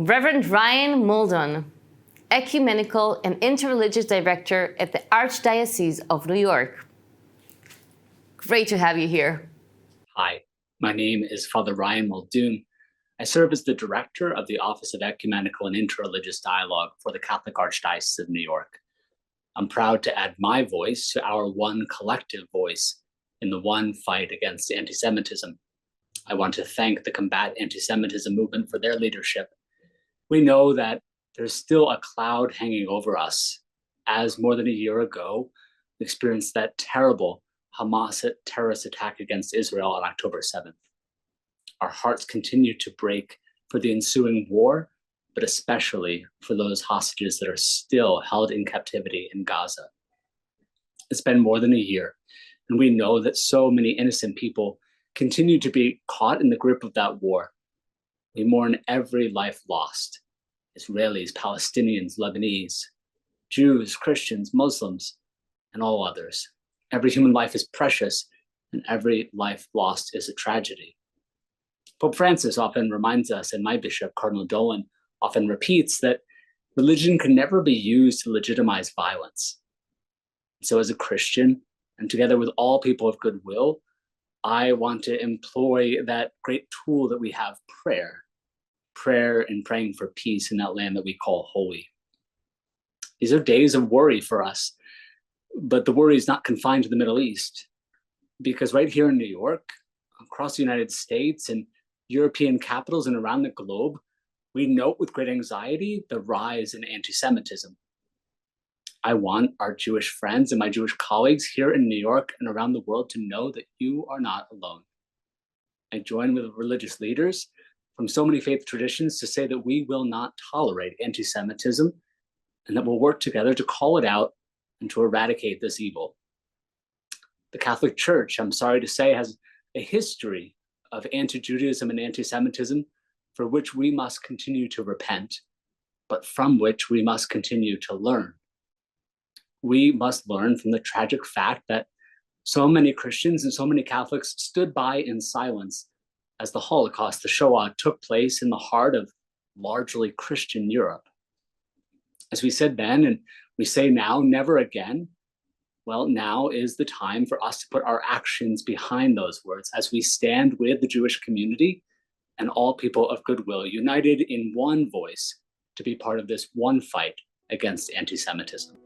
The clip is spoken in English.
Reverend Ryan Muldoon, Ecumenical and Interreligious Director at the Archdiocese of New York. Great to have you here. Hi, my name is Father Ryan Muldoon. I serve as the Director of the Office of Ecumenical and Interreligious Dialogue for the Catholic Archdiocese of New York. I'm proud to add my voice to our one collective voice in the one fight against anti-Semitism. I want to thank the Combat Anti-Semitism movement for their leadership. We know that there's still a cloud hanging over us, as more than a year ago, we experienced that terrible Hamas terrorist attack against Israel on October 7th. Our hearts continue to break for the ensuing war, but especially for those hostages that are still held in captivity in Gaza. It's been more than a year, and we know that so many innocent people continue to be caught in the grip of that war. We mourn every life lost: Israelis, Palestinians, Lebanese, Jews, Christians, Muslims, and all others. Every human life is precious, and every life lost is a tragedy. Pope Francis often reminds us, and my bishop, Cardinal Dolan, often repeats that religion can never be used to legitimize violence. So as a Christian, and together with all people of goodwill, I want to employ that great tool that we have, prayer and praying for peace in that land that we call holy. These are days of worry for us, but the worry is not confined to the Middle East, because right here in New York, across the United States and European capitals and around the globe, we note with great anxiety the rise in anti-Semitism. I want our Jewish friends and my Jewish colleagues here in New York and around the world to know that you are not alone. I join with religious leaders from so many faith traditions to say that we will not tolerate anti-Semitism and that we'll work together to call it out and to eradicate this evil. The Catholic Church, I'm sorry to say, has a history of anti-Judaism and anti-Semitism for which we must continue to repent, but from which we must continue to learn. We must learn from the tragic fact that so many Christians and so many Catholics stood by in silence as the Holocaust, the Shoah, took place in the heart of largely Christian Europe. As we said then, and we say now, never again. Well, now is the time for us to put our actions behind those words as we stand with the Jewish community and all people of goodwill, united in one voice to be part of this one fight against anti-Semitism.